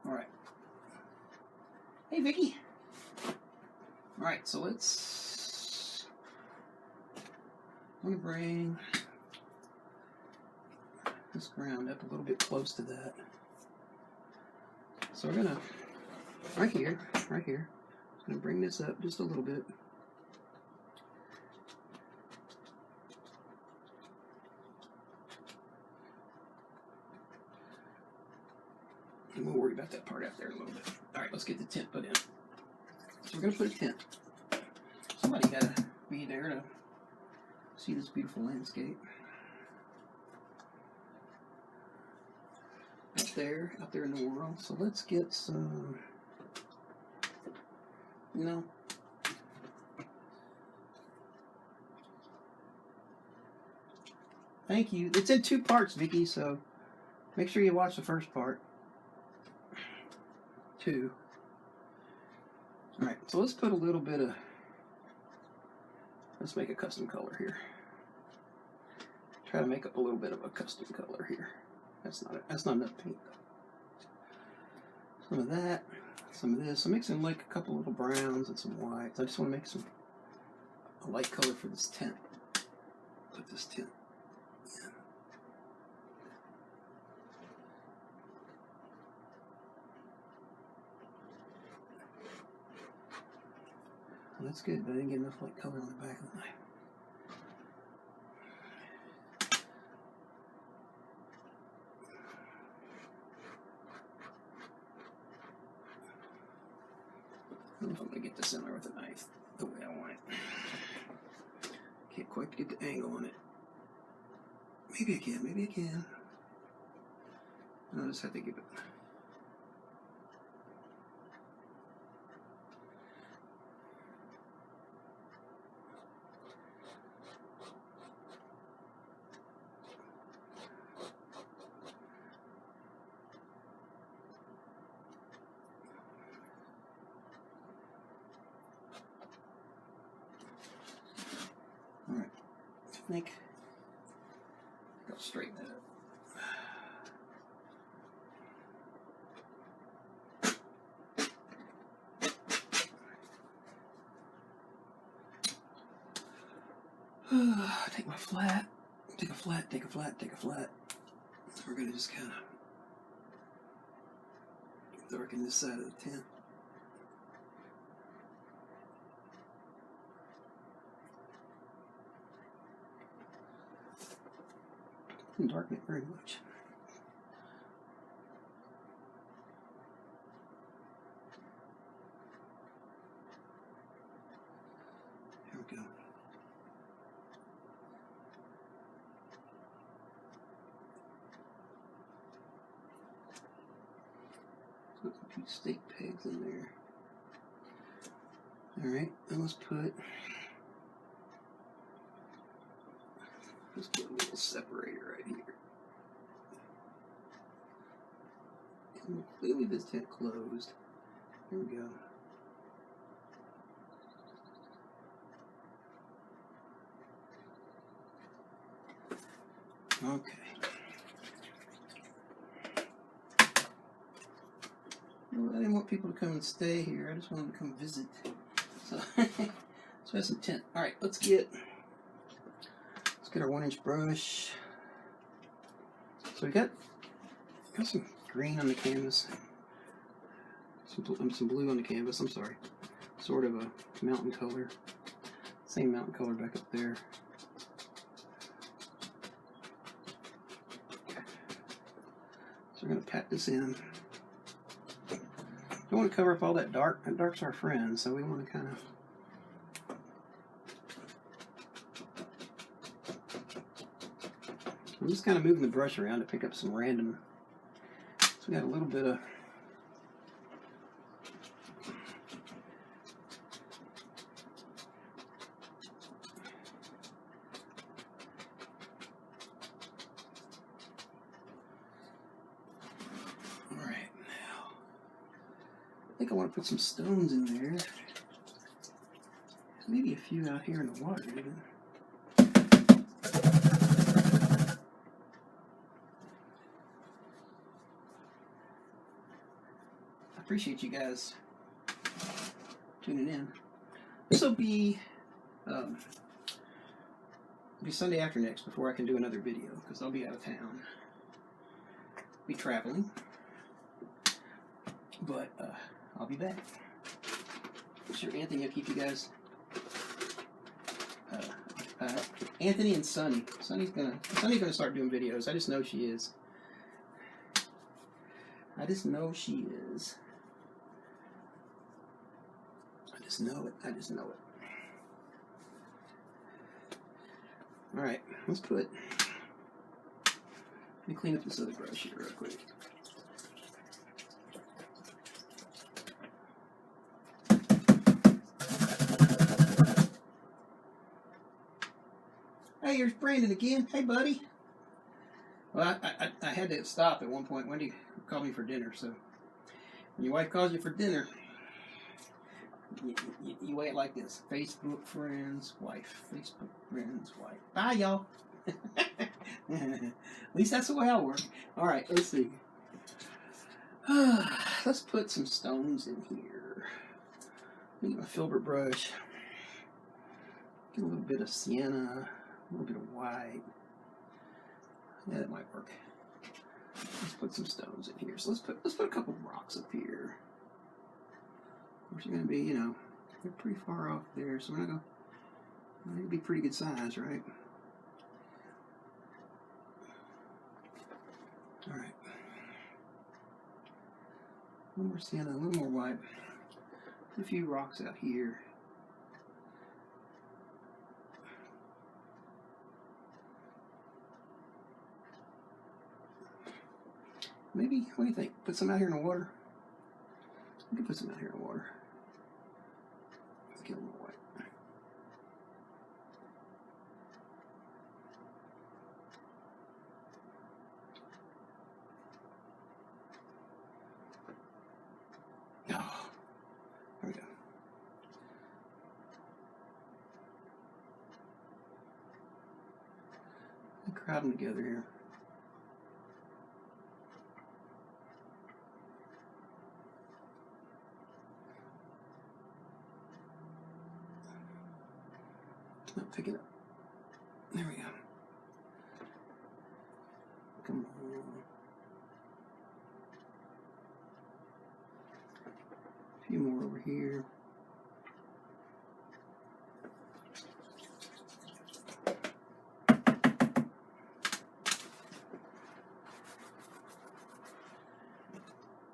Alright. Hey, Vicky. Alright, so I'm going to bring this ground up a little bit close to that. So we're going to, right here, I'm going to bring this up just a little bit. And we'll worry about that part out there a little bit. Alright, let's get the tent put in. So we're going to put a tent. Somebody got to be there to see this beautiful landscape. Out there in the world. So let's get some, Thank you. It's in 2 parts, Vicky, so make sure you watch the first part. 2. Alright, so let's put a little bit of, let's make a custom color here. Try to make up a little bit of a custom color here. That's not enough paint though. Some of that, some of this. I'm mixing like a couple little browns and some whites. I just want to make a light color for this tent. Put this tent in. That's good, but I didn't get enough light color on the back of the knife. I don't know if I'm going to get this in there with the knife the way I want it. Can't quite get the angle on it. Maybe I can. I'll just have to give it. Alright, I think I'll straighten that up. Take my flat, take a flat, take a flat, take a flat. We're going to just kind of darken this side of the tent. Didn't darken it very much. Here we go. Put a few stake pegs in there. Alright, now let's put a little separator right here. And we'll leave this tent closed. Here we go. Okay. I didn't want people to come and stay here. I just wanted to come visit. So, so that's some tent. All right, let's get our 1-inch brush. So we got some green on the canvas, some blue on the canvas. I'm sorry, sort of a mountain color. Same mountain color back up there. So we're gonna pat this in. Don't want to cover up all that dark. That dark's our friend, so we want to kind of. I'm just kind of moving the brush around to pick up some random. So we got a little bit of. All right, now I think I want to put some stones in there. Maybe a few out here in the water even. Appreciate you guys tuning in. This will be Sunday after next before I can do another video because I'll be out of town. Be traveling, but I'll be back. I'm sure Anthony will keep you guys. Anthony and Sunny. Sunny's gonna start doing videos. I just know she is. I just know she is. I just know it. I just know it. All right, let's put. Let me clean up this other brush here real quick. Hey, here's Brandon again. Hey, buddy. Well, I had to stop at one point. Wendy called me for dinner, so when your wife calls you for dinner, you weigh it like this. Facebook friends, wife. Facebook friends, wife. Bye, y'all. At least that's the way I work. All right, let's see. Let's put some stones in here. Get my filbert brush. Get a little bit of sienna. A little bit of white. Yeah, that might work. Let's put some stones in here. So let's put a couple of rocks up here. Of course, they're going to be, they're pretty far off there, so we're not going to be pretty good size, right? All right. A little more sienna, a little more white. Put a few rocks out here. Maybe, what do you think? Put some out here in the water? We can put some out here in the water. Let's get a little white. Oh, there we go. Crowd them together here. Not picking up. There we go. Come on. A few more over here.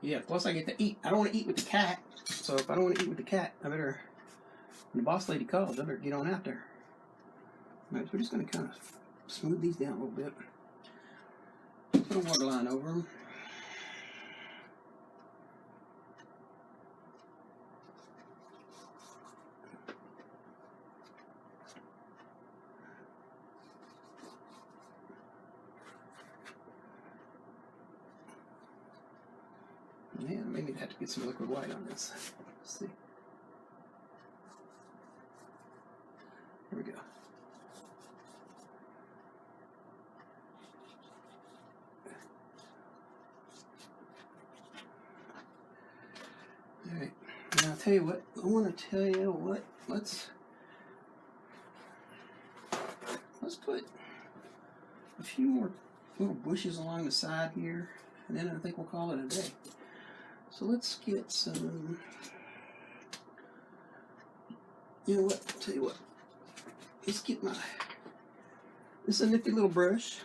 Yeah, plus I get to eat. I don't want to eat with the cat. So if I don't want to eat with the cat, I better, when the boss lady calls, I better get on out there. Alright, so we're just going to kind of smooth these down a little bit. Put a water line over them. Man, maybe I'd have to get some liquid white on this. Let's see. Here we go. tell you what. I want to tell you what. Let's put a few more little bushes along the side here, and then I think we'll call it a day. So let's get some. You know what? I'll tell you what. Let's get my. This is a nifty little brush.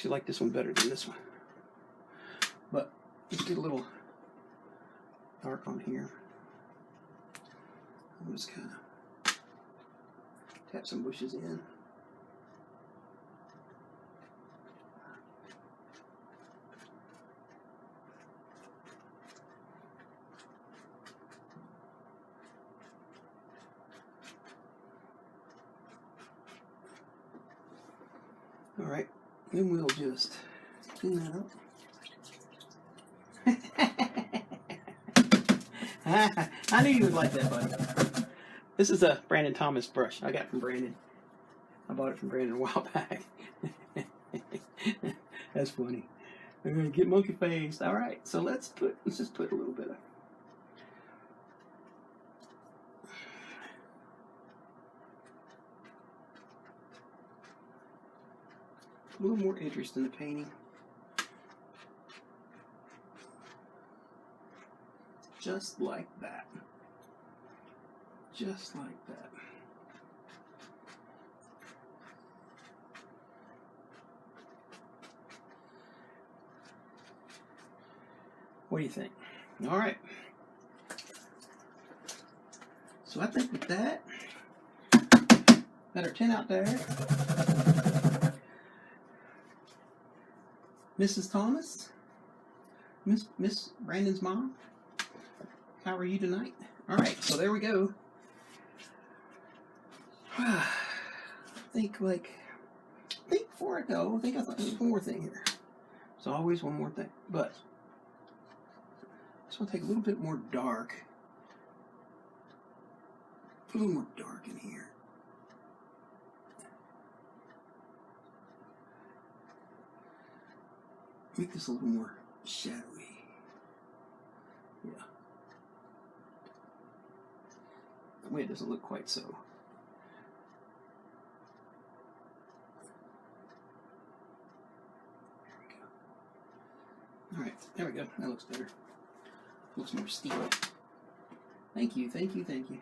I like this one better than this one, but let's get a little dark on here. I'm just kind of tap some bushes in. All right. Then we'll just clean that up. I knew you would like that, buddy. This is a Brandon Thomas brush I got from Brandon. I bought it from Brandon a while back. That's funny. We're gonna get monkey faced. All right, so let's just put a little bit of. A little more interest in the painting. Just like that. Just like that. What do you think? All right. So I think with that, got our tin out there. Mrs. Thomas, Miss Brandon's mom, how are you tonight? All right, so there we go. I think before I go, I thought there's one more thing here. There's always one more thing, but I just want to take a little bit more dark. Put a little more dark in here. Make this a little more shadowy. Yeah. That way it doesn't look quite so. There we go. Alright, there we go. That looks better. Looks more steely. Thank you, thank you, thank you.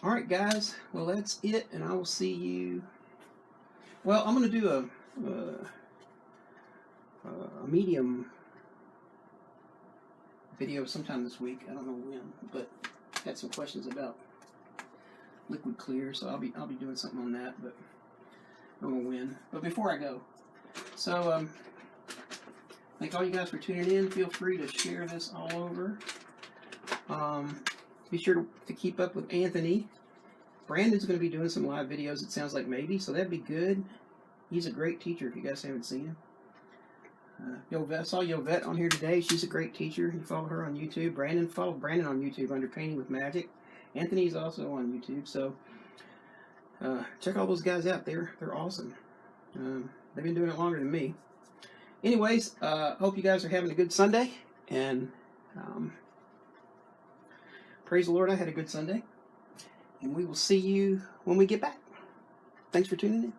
Alright, guys. Well, that's it, and I will see you. Well, I'm going to do a medium video sometime this week. I don't know when, but I had some questions about liquid clear, so I'll be doing something on that, but I don't know when. But before I go, so thank all you guys for tuning in. Feel free to share this all over. Be sure to keep up with Anthony. Brandon's going to be doing some live videos, it sounds like, maybe, so that'd be good. He's a great teacher if you guys haven't seen him. I saw Yovette on here today. She's a great teacher. You follow her on YouTube. Follow Brandon on YouTube under Painting with Magic. Anthony's also on YouTube. So check all those guys out. They're awesome. They've been doing it longer than me. Anyways, hope you guys are having a good Sunday. And praise the Lord, I had a good Sunday. And we will see you when we get back. Thanks for tuning in.